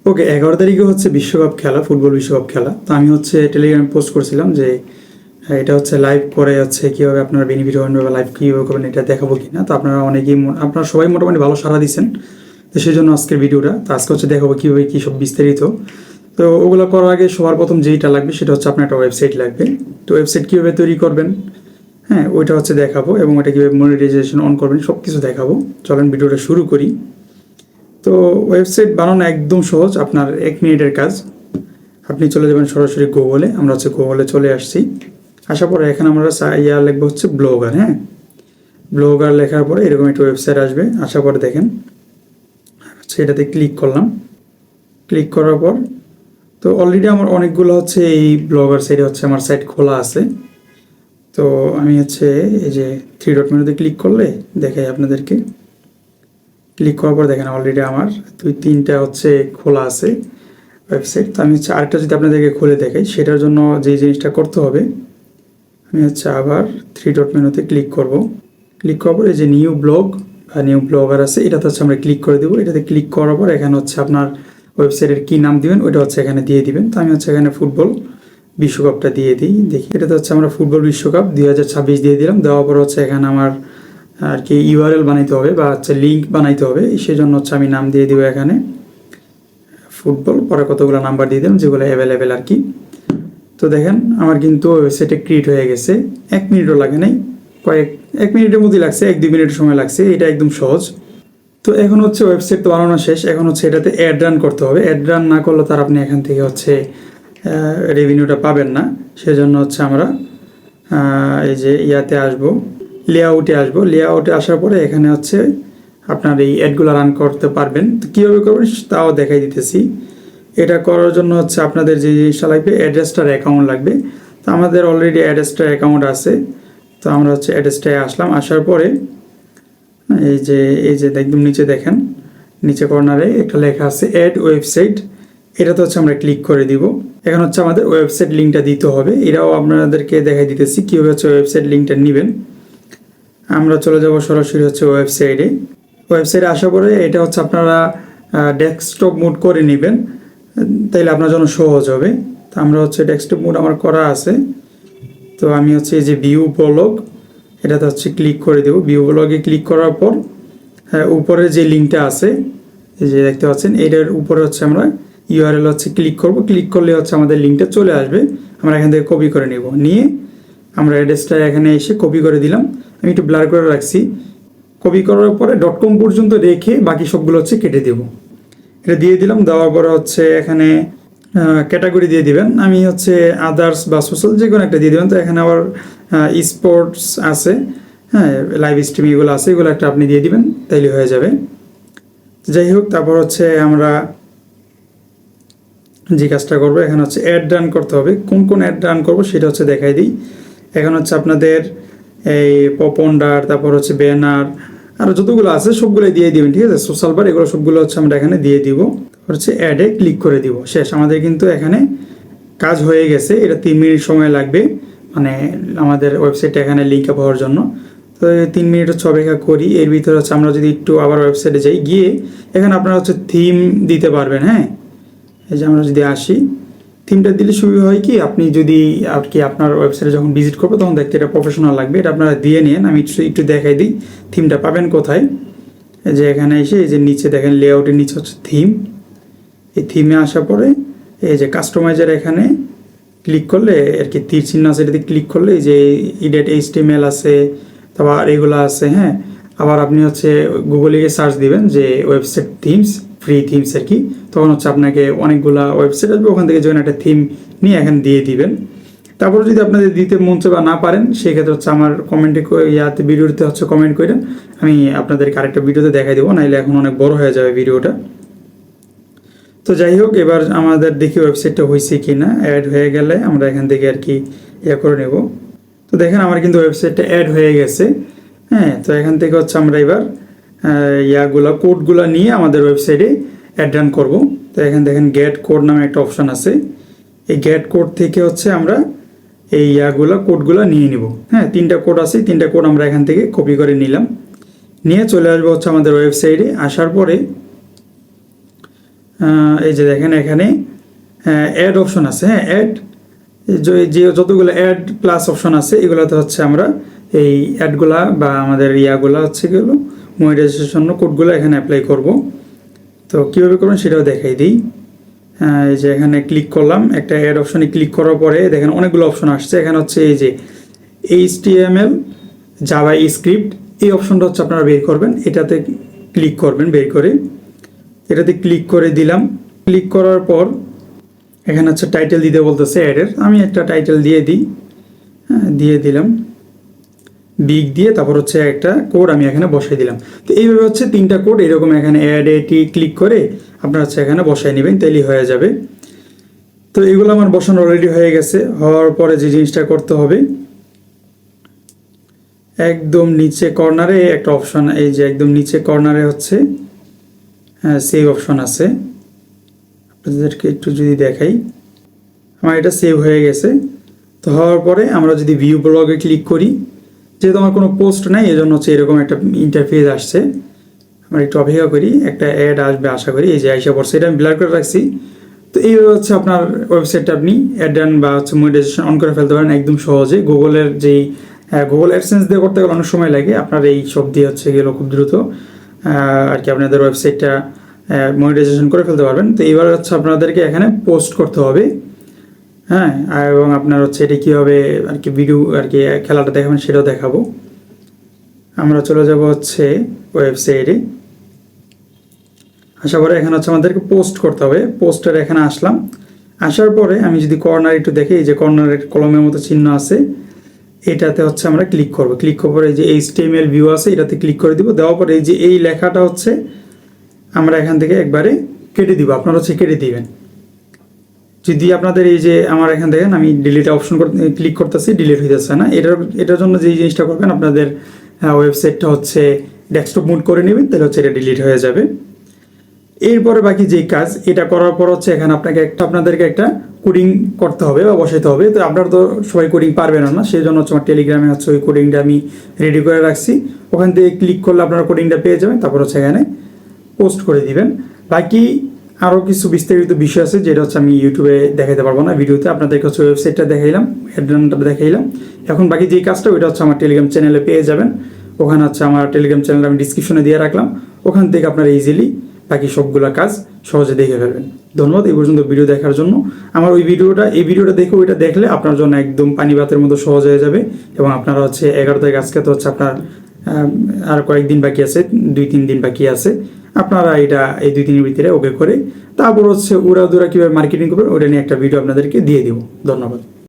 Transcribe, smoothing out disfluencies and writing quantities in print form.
ওকে, 11 তারিখে হচ্ছে বিশ্বকাপ খেলা, ফুটবল বিশ্বকাপ খেলা। তো আমি হচ্ছে টেলিগ্রামে পোস্ট করছিলাম যে এটা হচ্ছে লাইভ করে হচ্ছে কীভাবে আপনারা বেনিফিট হবেন বা লাইভ কীভাবে করবেন এটা দেখাবো কি না। তো আপনারা সবাই মোটামুটি ভালো সাড়া দিচ্ছেন, তো সেই জন্য আজকের ভিডিওটা। তো আজকে হচ্ছে দেখাবো কীভাবে কী সব বিস্তারিত। তো ওগুলো করার আগে সবার প্রথম যেইটা লাগবে সেটা হচ্ছে আপনার একটা ওয়েবসাইট লাগবে। তো ওয়েবসাইট কীভাবে তৈরি করবেন, হ্যাঁ, ওইটা হচ্ছে দেখাবো, এবং ওটা কীভাবে মনিটাইজেশন অন করবেন সব কিছু দেখাবো। চলেন ভিডিওটা শুরু করি। তো ওয়েবসাইট বানানো একদম সহজ, আপনার 1 মিনিটের কাজ। আপনি চলে যাবেন সরাসরি গুগলে। আমরা হচ্ছে গুগলে চলে আসছি। আসার পরে এখানে আমরা লিখবো হচ্ছে ব্লগার। হ্যাঁ, ব্লগার লেখার পরে এরকম একটা ওয়েবসাইট আসবে। আসার পরে দেখেন হচ্ছে এটাতে ক্লিক করলাম। ক্লিক করার পর তো অলরেডি আমার অনেকগুলো হচ্ছে এই ব্লগার সাইটে হচ্ছে আমার সাইট খোলা আছে। তো আমি হচ্ছে এই যে 3 ডট মেনুতে ক্লিক করলে দেখাই আপনাদেরকে। ক্লিক করার পর দেখেন অলরেডি আমার 2-3টা হচ্ছে খোলা আছে ওয়েবসাইট। তো আমি হচ্ছে আরেকটা যদি আপনাদেরকে খুলে দেখাই, সেটার জন্য যে জিনিসটা করতে হবে, আমি হচ্ছে আবার 3 ডট মেনুতে ক্লিক করব। ক্লিক করার পর এই যে নিউ ব্লগ বা নিউ ব্লগার আছে, এটাতে হচ্ছে আমরা ক্লিক করে দেবো। এটাতে ক্লিক করার পর এখানে হচ্ছে আপনার ওয়েবসাইটের কী নাম দিবেন ওইটা হচ্ছে এখানে দিয়ে দিবেন। তো আমি হচ্ছে এখানে ফুটবল বিশ্বকাপটা দিয়ে দিই। দেখি এটাতে হচ্ছে আমরা ফুটবল বিশ্বকাপ 2026 দিয়ে দিলাম। দেওয়ার পর হচ্ছে এখানে আমার আর কি ইউআরএল বানাইতে হবে বা হচ্ছে লিঙ্ক বানাইতে হবে, সেই জন্য হচ্ছে আমি নাম দিয়ে দিব এখানে ফুটবল। পরে কতগুলো নাম্বার দিয়ে দিলাম যেগুলো অ্যাভেলেবেল আর কি। তো দেখেন আমার কিন্তু ওয়েবসাইটে ক্রিয়েট হয়ে গেছে। 1 মিনিটও লাগে নাই, 1 মিনিটের মধ্যেই লাগছে, 1-2 মিনিট সময় লাগছে। এটা একদম সহজ। তো এখন হচ্ছে ওয়েবসাইট তো বানানো শেষ। এখন হচ্ছে এটাতে অ্যাড রান করতে হবে। অ্যাড রান না করলে তার আপনি এখান থেকে হচ্ছে রেভিনিউটা পাবেন না। সেজন্য হচ্ছে আমরা এই যে ইয়াতে আসবো, লেআউটে আসবো। লেআউটে আসার পরে এখানে হচ্ছে আপনার এই অ্যাডগুলো রান করতে পারবেন। তো কীভাবে করবেন তাও দেখাই দিতেছি। এটা করার জন্য হচ্ছে আপনাদের যে জিনিসটা লাগবে, অ্যাড্রেসটার অ্যাকাউন্ট লাগবে। তো আমাদের অলরেডি অ্যাড্রেসটার অ্যাকাউন্ট আছে। তো আমরা হচ্ছে অ্যাড্রেসটায় আসলাম। আসার পরে এই যে একদম নিচে দেখেন, নিচে কর্নারে একটা লেখা আছে অ্যাড ওয়েবসাইট। এটাতে হচ্ছে আমরা ক্লিক করে দিব। এখন হচ্ছে আমাদের ওয়েবসাইট লিঙ্কটা দিতে হবে। এটাও আপনাদেরকে দেখাই দিতেছি কীভাবে হচ্ছে ওয়েবসাইট লিঙ্কটা নেবেন। আমরা চলে যাব সরাসরি হচ্ছে ওয়েবসাইটে। ওয়েবসাইটে আসার পরে এটা হচ্ছে আপনারা ডেস্কটপ মোড করে নেবেন, তাইলে আপনার জন্য সহজ হবে। তো আমরা হচ্ছে ডেস্কটপ মোড আমার করা আছে। তো আমি হচ্ছে এই যে ভিউ ব্লগ, এটাতে হচ্ছে ক্লিক করে দেব। ভিউ ব্লগে ক্লিক করার পর উপরে যে লিঙ্কটা আছে, এই যে দেখতে পাচ্ছেন, এটার উপরে হচ্ছে আমরা ইউআরএল হচ্ছে ক্লিক করব। ক্লিক করলে হচ্ছে আমাদের লিঙ্কটা চলে আসবে। আমরা এখান থেকে কপি করে নেব। নিয়ে আমরা অ্যাড্রেসটা এখানে এসে কপি করে দিলাম। আমি একটু ব্লার করে রাখছি। কপি করার পরে .com পর্যন্ত রেখে বাকি সবগুলো হচ্ছে কেটে দেব। এটা দিয়ে দিলাম। দেওয়ার পরে হচ্ছে এখানে ক্যাটাগরি দিয়ে দিবেন। আমি হচ্ছে আদার্স বা সোশ্যাল যে কোনো একটা দিয়ে দেবেন। তো এখানে আবার স্পোর্টস আছে, হ্যাঁ, লাইভ স্ট্রিম এগুলো আছে, এগুলো একটা আপনি দিয়ে দিবেন, তাইলে হয়ে যাবে। যাই হোক, তারপর হচ্ছে আমরা যে কাজটা করবো, এখানে হচ্ছে অ্যাড রান করতে হবে। কোন কোন অ্যাড রান করবো সেটা হচ্ছে দেখাই দিই। এখন হচ্ছে আপনাদের এই পপন্ডার, তারপর হচ্ছে ব্যানার, আরও যতগুলো আছে সবগুলোই দিয়ে দিবেন, ঠিক আছে। সোশ্যাল বার এগুলো সবগুলো হচ্ছে আমরা এখানে দিয়ে দিব। তারপর হচ্ছে অ্যাডে ক্লিক করে দিব। শেষ, আমাদের কিন্তু এখানে কাজ হয়ে গেছে। এটা 3 মিনিট সময় লাগবে, মানে আমাদের ওয়েবসাইটটা এখানে লিঙ্ক আপ হওয়ার জন্য। তো 3 মিনিট হচ্ছে অপেক্ষা করি। এর ভিতরে হচ্ছে আমরা যদি একটু আবার ওয়েবসাইটে যাই, গিয়ে এখানে আপনারা হচ্ছে থিম দিতে পারবেন। হ্যাঁ, এই যে আমরা যদি আসি, থিমটা দিলে সুবিধা হয় কি, আপনি যদি আর কি আপনার ওয়েবসাইটে যখন ভিজিট করবো তখন দেখতে এটা প্রফেশনাল লাগবে। এটা আপনারা দিয়ে নিন। আমি একটু দেখাই দিই থিমটা পাবেন কোথায়। এই যে এখানে এসে এই যে নিচে দেখেন লেআউটের নিচে হচ্ছে থিম। এই থিমে আসার পরে এই যে কাস্টমাইজার এখানে ক্লিক করলে আর কি তীর চিহ্ন আছে, এটাতে ক্লিক করলে এই যে এডিট HTML আছে, তারপর এগুলো আছে। হ্যাঁ, আবার আপনি হচ্ছে গুগলে গিয়ে সার্চ দিবেন যে ওয়েবসাইট থিমস, ফ্রি থিমস আর কি। তখন হচ্ছে আপনাকে অনেকগুলো ওয়েবসাইট আসবে, ওখান থেকে যখন একটা থিম নিয়ে এখানে দিয়ে দিবেন। তারপর যদি আপনাদের দিতে মন চায় বা না পারেন, সেক্ষেত্রে হচ্ছে আমার কমেন্টে ভিডিওতে হচ্ছে কমেন্ট করেন, আমি আপনাদেরকে আরেকটা ভিডিওতে দেখাই দেবো, নাহলে এখন অনেক বড় হয়ে যাবে ভিডিওটা। তো যাই হোক, এবার আমাদের দেখি ওয়েবসাইটটা হয়েছে কি না। অ্যাড হয়ে গেলে আমরা এখান থেকে আর কি করে নেব। তো দেখেন আমার কিন্তু ওয়েবসাইটটা অ্যাড হয়ে গেছে। হ্যাঁ, তো এখান থেকে হচ্ছে আমরা এবার কোডগুলো নিয়ে আমাদের ওয়েবসাইটে অ্যাড রান করবো। তো এখানে দেখেন গেট কোড নামে একটা অপশান আছে। এই গেট কোড থেকে হচ্ছে আমরা এই কোডগুলো নিয়ে নিব। হ্যাঁ, 3টা কোড আছে, 3টা কোড আমরা এখান থেকে কপি করে নিলাম। নিয়ে চলে আসবো হচ্ছে আমাদের ওয়েবসাইটে। আসার পরে এই যে দেখেন এখানে অ্যাড অপশন আছে, হ্যাঁ অ্যাড, যে যতগুলো অ্যাড প্লাস অপশন আছে এগুলোতে হচ্ছে আমরা এই অ্যাডগুলা বা আমাদের ইয়াগুলা হচ্ছে গেলো মনিটাইজেশন কোডগুলো এখানে অ্যাপ্লাই করব। তো কীভাবে করবেন সেটাও দেখাই দিই। এই যে এখানে ক্লিক করলাম, একটা অ্যাড অপশনে ক্লিক করার পরে দেখেন অনেকগুলো অপশন আসছে। এখানে হচ্ছে এই যে HTML জাভা স্ক্রিপ্ট, এই অপশনটা হচ্ছে আপনারা বের করবেন, এটাতে ক্লিক করবেন, বের করে এটাতে ক্লিক করে দিলাম। ক্লিক করার পর এখানে হচ্ছে টাইটেল দিতে বলতেছে অ্যাডের, আমি একটা টাইটেল দিয়ে দিই, দিয়ে দিলাম বিগ দিয়ে, তারপর হচ্ছে একটা কোড আমি এখানে বসাই দিলাম। তো এইভাবে হচ্ছে 3টা কোড এরকম এখানে অ্যাডে ক্লিক করে আপনারা হচ্ছে এখানে বসাই নেবেন, তাইলেই হয়ে যাবে। তো এগুলো আমার বসানো অলরেডি হয়ে গেছে। হওয়ার পরে যে জিনিসটা করতে হবে, একদম নিচে কর্নারে একটা অপশন, এই যে একদম নিচে কর্নারে হচ্ছে সেভ অপশন আছে, আপনাদেরকে একটু যদি দেখাই, আমার এটা সেভ হয়ে গেছে। তো হওয়ার পরে আমরা যদি ভিউ ব্লগে ক্লিক করি, যেহেতু আমার কোনো পোস্ট নাই এজন্য হচ্ছে এরকম একটা ইন্টারফেস আসছে, আমরা একটু অপেক্ষা করি, একটা অ্যাড আসবে আশা করি। এই যে আইসা পড়ছে, এটা আমি ব্লার করে রাখছি। তো এইভাবে হচ্ছে আপনার ওয়েবসাইটটা আপনি অ্যাড ডান বা হচ্ছে মনিটাইজেশন অন করে ফেলতে পারেন একদম সহজে। গুগলের যেই গুগল অ্যাডসেন্স দিয়ে করতে গেলে অনেক সময় লাগে, আপনার এই সব দিয়ে হচ্ছে গেল খুব দ্রুত আর কি আপনাদের ওয়েবসাইটটা মনিটাইজেশন করে ফেলতে পারবেন। তো এইবার হচ্ছে আপনাদেরকে এখানে পোস্ট করতে হবে, হ্যাঁ, এবং আপনার হচ্ছে এটি কীভাবে আর কি ভিডিও আর কি খেলাটা দেখাবেন সেটাও দেখাবো। আমরা চলে যাব হচ্ছে ওয়েবসাইটে, আসার পরে এখানে হচ্ছে আমাদেরকে পোস্ট করতে হবে। পোস্টের এখানে আসলাম, আসার পরে আমি যদি কর্নার একটু দেখি, এই যে কর্নারের কলমের মতো চিহ্ন আছে, এটাতে হচ্ছে আমরা ক্লিক করব। ক্লিক করার পরে এই যে HTML ভিউ আছে এটাতে ক্লিক করে দিব। দেওয়ার পরে এই যে এই লেখাটা হচ্ছে আমরা এখান থেকে একবারে কেটে দিব, আপনারা হচ্ছে কেটে দিবেন। যদি আপনাদের এই যে আমার এখান থেকে আমি ডিলিট অপশন ক্লিক করতেছি, ডিলিট হইতেছে না, এটার জন্য যেই জিনিসটা করবেন, আপনাদের ওয়েবসাইটটা হচ্ছে ডেস্কটপ মুড করে নেবেন, তাহলে হচ্ছে এটা ডিলিট হয়ে যাবে। এরপরে বাকি যেই কাজ, এটা করার পর হচ্ছে এখানে আপনাদেরকে একটা কোডিং করতে হবে বা বসাইতে হবে। তো আপনারা তো সবাই কোডিং পারবেন না, সেই জন্য হচ্ছে আমার টেলিগ্রামে হচ্ছে ওই কোডিংটা আমি রেডি করে রাখছি, ওখান থেকে ক্লিক করলে আপনারা কোডিংটা পেয়ে যাবেন, তারপর হচ্ছে এখানে পোস্ট করে দিবেন। বাকি আরও কিছু বিস্তারিত বিষয় আছে যেটা হচ্ছে আমি ইউটিউবে দেখাতে পারবো না, ভিডিওতে আপনাদেরকে হচ্ছে ওয়েবসাইটটা দেখাইলাম, অ্যাড্রেনটা দেখাইলাম। এখন বাকি যেই কাজটা ওইটা হচ্ছে আমার টেলিগ্রাম চ্যানেলে পেয়ে যাবেন, ওখানে হচ্ছে আমার টেলিগ্রাম চ্যানেল আমি ডিসক্রিপশনে দিয়ে রাখলাম, ওখান থেকে আপনারা ইজিলি বাকি সবগুলো কাজ সহজে দেখে ফেলবেন। ধন্যবাদ এই পর্যন্ত ভিডিও দেখার জন্য। আমার এই ভিডিওটা দেখে ওইটা দেখলে আপনার জন্য একদম পানি ভাতের মতো সহজ হয়ে যাবে, এবং আপনারা হচ্ছে 11 তারিখ, আজকে তো হচ্ছে আপনার আর কয়েকদিন বাকি আছে, 2-3 দিন বাকি আছে, আপনারা এটা এই 2-3 দিনের ভিতরে ওকে করে তারপর হচ্ছে উড়াদুরা কীভাবে মার্কেটিং করবেন ওটা নিয়ে একটা ভিডিও আপনাদেরকে দিয়ে দিব। ধন্যবাদ।